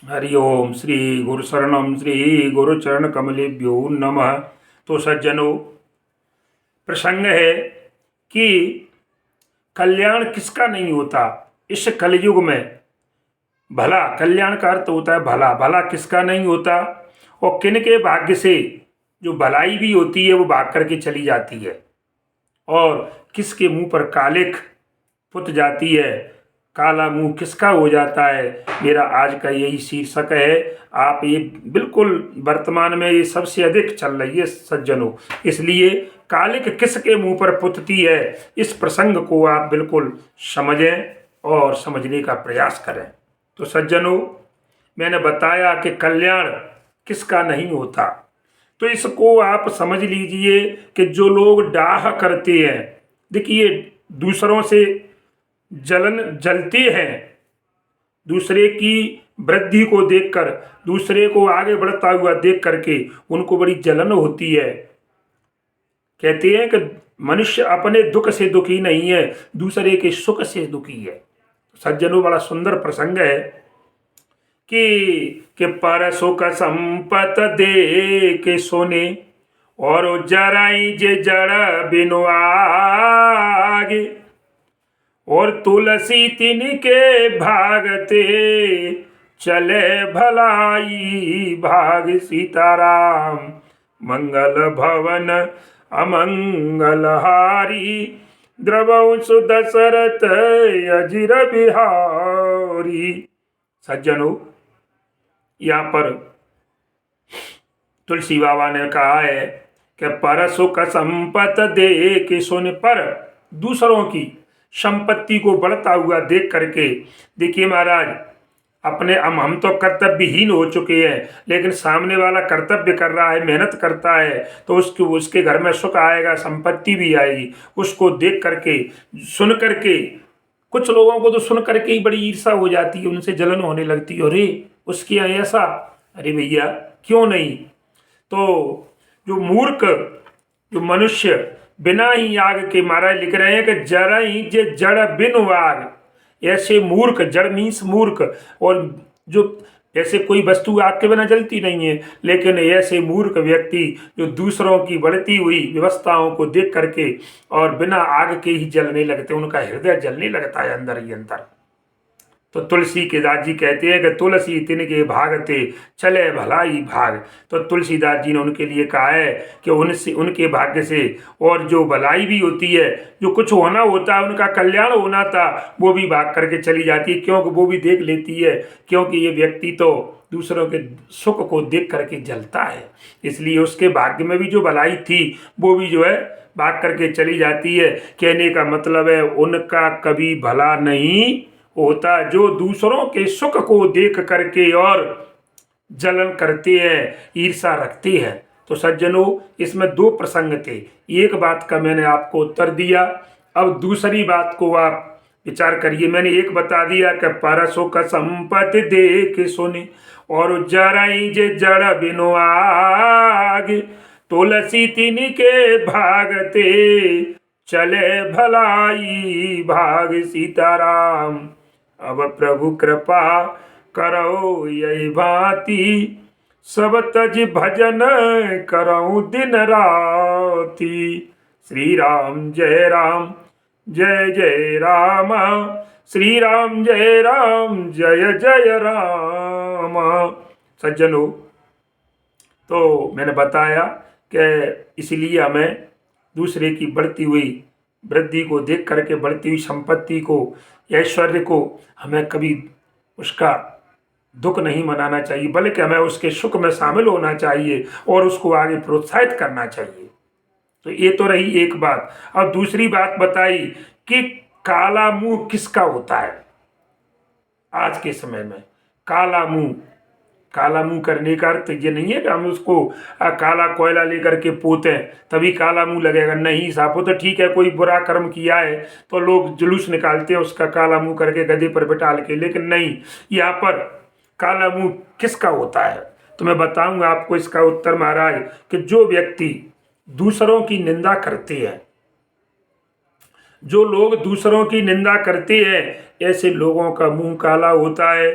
हरि ओम श्री गुरु शरणम श्री गुरु चरण कमलेभ्यो नमः। तो सज्जनों, प्रसंग है कि कल्याण किसका नहीं होता इस कलयुग में। भला कल्याण का अर्थ होता है भला, भला किसका नहीं होता और किन के भाग्य से जो भलाई भी होती है वो भाग करके चली जाती है और किसके मुंह पर कालिख पुत जाती है, काला मुंह किसका हो जाता है। मेरा आज का यही शीर्षक है। आप ये बिल्कुल वर्तमान में ये सबसे अधिक चल रही है सज्जनों, इसलिए कालिक किसके मुंह पर पुतती है इस प्रसंग को आप बिल्कुल समझें और समझने का प्रयास करें। तो सज्जनों, मैंने बताया कि कल्याण किसका नहीं होता, तो इसको आप समझ लीजिए कि जो लोग डाह करते हैं, देखिए दूसरों से जलते हैं, दूसरे की वृद्धि को देखकर, दूसरे को आगे बढ़ता हुआ देख करके उनको बड़ी जलन होती है। कहते हैं कि मनुष्य अपने दुख से दुखी नहीं है, दूसरे के सुख से दुखी है। सज्जनों, बड़ा सुंदर प्रसंग है कि पर सुख संपत दे के सोने और जराई जे जड़ बिनु आगे, और तुलसी तिनके भागते चले भलाई भाग सीताराम, मंगल भवन अमंगल हारी द्रवौ सुदशरथ अजिर बिहारी। सज्जनों, यहाँ पर तुलसी बाबा ने कहा है कि पर सुख संपत दे के सोने पर, दूसरों की संपत्ति को बढ़ता हुआ देख करके, देखिए महाराज, अपने हम तो कर्तव्यहीन हो चुके हैं, लेकिन सामने वाला कर्तव्य कर रहा है, मेहनत करता है, तो उसके घर में सुख आएगा, संपत्ति भी आएगी। उसको देख करके, सुन करके, कुछ लोगों को तो सुन करके ही बड़ी ईर्षा हो जाती है, उनसे जलन होने लगती है, अरे उसके यहाँ ऐसा, अरे भैया क्यों नहीं। तो जो मूर्ख, जो मनुष्य बिना ही आग के, महाराज लिख रहे हैं कि जरा ही जे जड़ बिनु आग, ऐसे मूर्ख, जड़ मीन्स मूर्ख, और जो ऐसे कोई वस्तु आग के बिना जलती नहीं है, लेकिन ऐसे मूर्ख व्यक्ति जो दूसरों की बढ़ती हुई व्यवस्थाओं को देख करके और बिना आग के ही जलने लगते, उनका हृदय जलने लगता है अंदर ही अंदर। तो तुलसी के दास जी कहते हैं कि तुलसी तिनके भागते चले भलाई भाग। तो तुलसीदास जी ने उनके लिए कहा है कि उनसे, उनके भाग्य से और जो भलाई भी होती है, जो कुछ होना होता है, उनका कल्याण होना था, वो भी भाग करके चली जाती है, क्योंकि वो भी देख लेती है, क्योंकि ये व्यक्ति तो दूसरों के सुख को देख करके जलता है, इसलिए उसके भाग्य में भी जो भलाई थी वो भी जो है भाग करके चली जाती है। कहने का मतलब है उनका कभी भला नहीं होता जो दूसरों के सुख को देख करके और जलन करते हैं, ईर्षा रखते हैं। तो सज्जनों, इसमें दो प्रसंग थे, एक बात का मैंने आपको उत्तर दिया, अब दूसरी बात को आप विचार करिए। मैंने एक बता दिया कि पर सुख संपत्ति देख सुने और जराई जे जड़ बिनु आग, तुलसी तिनके भागते चले भलाई भाग सीताराम, अब प्रभु कृपा करो यही भांति, सब तज भजन करो दिन राति। श्री राम जय राम जय जय राम, श्री राम जय जय राम। सज्जनों, तो मैंने बताया कि इसलिए हमें दूसरे की बढ़ती हुई वृद्धि को देख करके, बढ़ती हुई संपत्ति को, ऐश्वर्य को, हमें कभी उसका दुख नहीं मनाना चाहिए, बल्कि हमें उसके सुख में शामिल होना चाहिए और उसको आगे प्रोत्साहित करना चाहिए। तो ये तो रही एक बात। अब दूसरी बात बताई कि काला मुंह किसका होता है। आज के समय में काला मुंह, काला मुंह करने का अर्थ ये नहीं है कि हम उसको काला कोयला लेकर के पोतें तभी काला मुंह लगेगा, नहीं साहब। वो तो ठीक है, कोई बुरा कर्म किया है तो लोग जुलूस निकालते हैं उसका काला मुंह करके गधे पर बिठाल के, लेकिन नहीं, यहाँ पर काला मुंह किसका होता है तो मैं बताऊंगा आपको इसका उत्तर महाराज, कि जो व्यक्ति दूसरों की निंदा करते हैं, जो लोग दूसरों की निंदा करते हैं, ऐसे लोगों का मुंह काला होता है।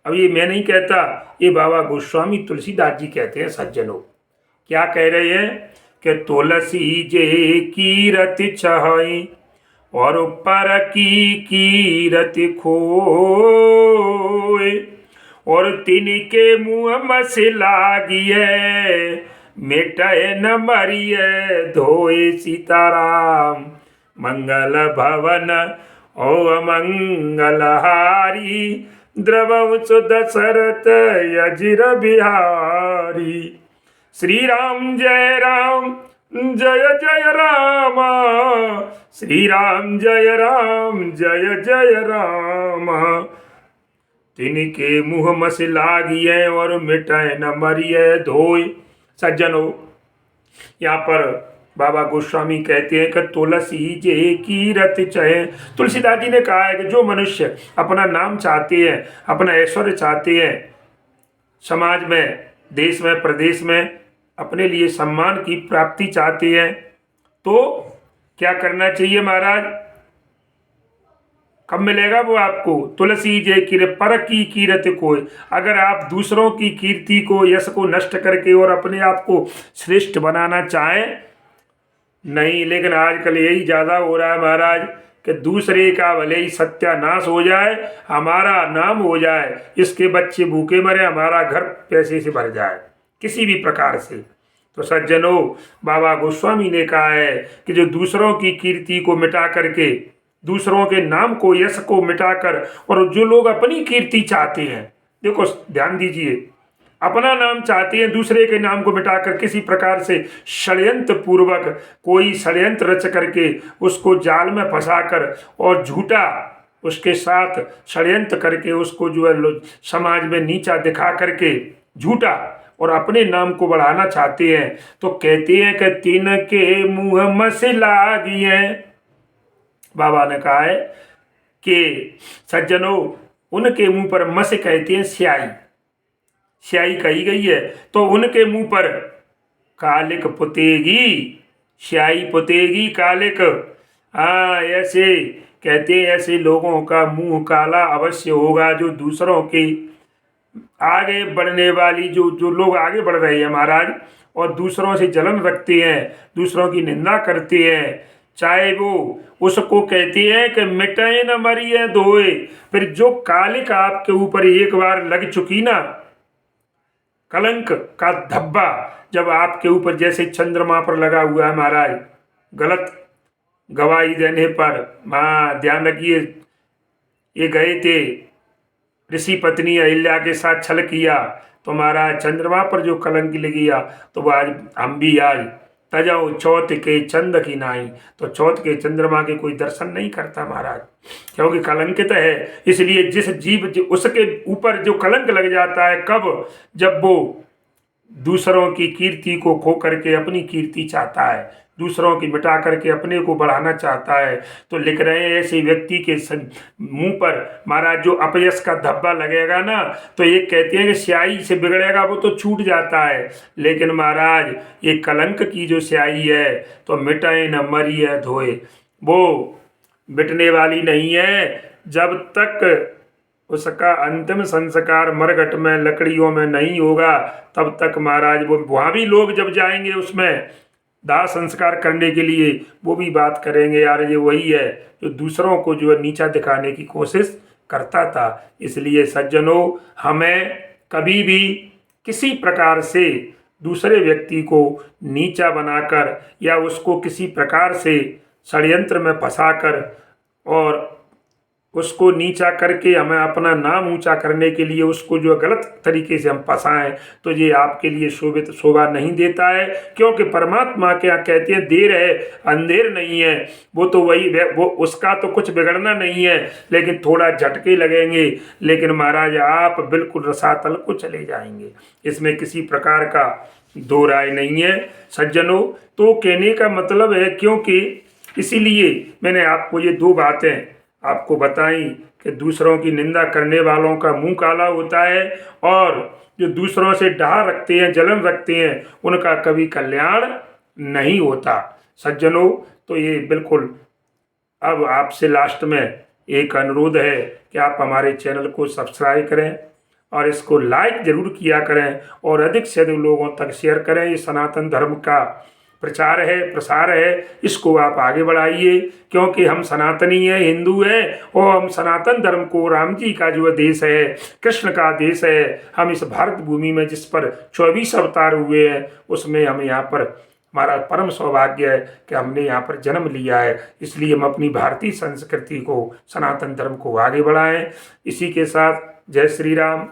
अब ये मैं नहीं कहता, ये बाबा गोस्वामी तुलसीदास जी कहते हैं सज्जनों। क्या कह रहे हैं कि तुलसी जे कीरत छाई और पर की कीरत खोए, और तिनके मुँह मस लागिए मिटय न मरिय धोए। सीताराम मंगल भवन ओ मंगलहारी, द्रवं सुदशरथ यजिर बिहारी। श्री राम जय राम जय जय राम, श्री राम जय राम जय जय राम। तिनके मुँह मस लागिए और मिटाए न मरिए धोए। सज्जनों, यहाँ पर बाबा गोस्वामी कहते हैं कि तुलसी जे कीरत चहे। तुलसीदास जी ने कहा है कि जो मनुष्य अपना नाम चाहते हैं, अपना ऐश्वर्य चाहते हैं, समाज में, देश में, प्रदेश में अपने लिए सम्मान की प्राप्ति चाहते हैं, तो क्या करना चाहिए महाराज? कब मिलेगा वो आपको? तुलसी जे कीर पर की कीरत कोय। अगर आप दूसरों की कीर्ति को, यश को नष्ट करके और अपने आप को श्रेष्ठ बनाना चाहें, नहीं, लेकिन आजकल यही ज़्यादा हो रहा है महाराज कि दूसरे का भले ही सत्यानाश हो जाए, हमारा नाम हो जाए, इसके बच्चे भूखे मरे, हमारा घर पैसे से भर जाए किसी भी प्रकार से। तो सज्जनों, बाबा गोस्वामी ने कहा है कि जो दूसरों की कीर्ति को मिटा करके, दूसरों के नाम को, यश को मिटाकर, और जो लोग अपनी कीर्ति चाहते हैं, देखो ध्यान दीजिए, अपना नाम चाहते हैं, दूसरे के नाम को मिटाकर किसी प्रकार से षड्यंत्र पूर्वक कोई षड्यंत्र रच करके उसको जाल में फंसाकर और झूठा उसके साथ षड्यंत्र करके उसको जो है समाज में नीचा दिखा करके झूठा और अपने नाम को बढ़ाना चाहते हैं, तो कहते हैं कि तीन के मुँह मस लागिए। बाबा ने कहा है कि सज्जनों, उनके मुंह पर मस कहते हैं स्याही, स्याही कही गई है, तो उनके मुंह पर कालिक पुतेगी, स्याही पुतेगी कालिक। हाँ, ऐसे कहते हैं, ऐसे लोगों का मुंह काला अवश्य होगा जो दूसरों के आगे बढ़ने वाली, जो जो लोग आगे बढ़ रहे हैं महाराज, और दूसरों से जलन रखते हैं, दूसरों की निंदा करते हैं, चाहे वो उसको कहते हैं कि मिटाए न मरिए धोए। फिर जो कालिक आपके ऊपर एक बार लग चुकी ना, कलंक का धब्बा जब आपके ऊपर जैसे चंद्रमा पर लगा हुआ है महाराज, गलत गवाही देने पर, हाँ ध्यान रखिए, ये गए थे ऋषि पत्नी अहिल्या के साथ छल किया, तो महाराज चंद्रमा पर जो कलंक लगिया, तो वो आज हम भी आज तजो चौथ के चंद की नाई, तो चौथ के चंद्रमा के कोई दर्शन नहीं करता महाराज, क्योंकि कलंकित है। इसलिए जिस जीव उसके ऊपर जो कलंक लग जाता है, कब? जब वो दूसरों की कीर्ति को खो करके अपनी कीर्ति चाहता है, दूसरों की मिटा करके अपने को बढ़ाना चाहता है। तो लिख रहे हैं, ऐसे व्यक्ति के मुंह पर महाराज जो अपयश का धब्बा लगेगा ना, तो ये कहते हैं कि स्याही से बिगड़ेगा वो तो छूट जाता है, लेकिन महाराज ये कलंक की जो स्याही है तो मिटाए न मरिए धोए, वो मिटने वाली नहीं है। जब तक उसका अंतिम संस्कार मरघट में, लकड़ियों में नहीं होगा, तब तक महाराज वो वहाँ भी लोग जब जाएंगे उसमें दाह संस्कार करने के लिए, वो भी बात करेंगे, यार ये वही है जो दूसरों को जो है नीचा दिखाने की कोशिश करता था। इसलिए सज्जनों, हमें कभी भी किसी प्रकार से दूसरे व्यक्ति को नीचा बनाकर या उसको किसी प्रकार से षड्यंत्र में फंसाकर और उसको नीचा करके हमें अपना नाम ऊंचा करने के लिए उसको जो गलत तरीके से हम फंसाएं, तो ये आपके लिए शोभा नहीं देता है। क्योंकि परमात्मा क्या कहते हैं, देर है अंधेर नहीं है। वो तो वही, वो उसका तो कुछ बिगड़ना नहीं है, लेकिन थोड़ा झटके लगेंगे, लेकिन महाराज आप बिल्कुल रसातल को चले जाएंगे, इसमें किसी प्रकार का दो राय नहीं है सज्जनों। तो कहने का मतलब है, क्योंकि इसीलिए मैंने आपको ये दो बातें आपको बताई कि दूसरों की निंदा करने वालों का मुंह काला होता है, और जो दूसरों से डाह रखते हैं, जलन रखते हैं, उनका कभी कल्याण नहीं होता सज्जनों। तो ये बिल्कुल, अब आपसे लास्ट में एक अनुरोध है कि आप हमारे चैनल को सब्सक्राइब करें और इसको लाइक जरूर किया करें और अधिक से अधिक लोगों तक शेयर करें। ये सनातन धर्म का प्रचार है, प्रसार है, इसको आप आगे बढ़ाइए, क्योंकि हम सनातनी हैं, हिंदू हैं और हम सनातन धर्म को, राम जी का जो देश है, कृष्ण का देश है, हम इस भारत भूमि में जिस पर 24 अवतार हुए हैं उसमें हम यहाँ पर, हमारा परम सौभाग्य है कि हमने यहाँ पर जन्म लिया है। इसलिए हम अपनी भारतीय संस्कृति को, सनातन धर्म को आगे बढ़ाएं। इसी के साथ जय श्री राम।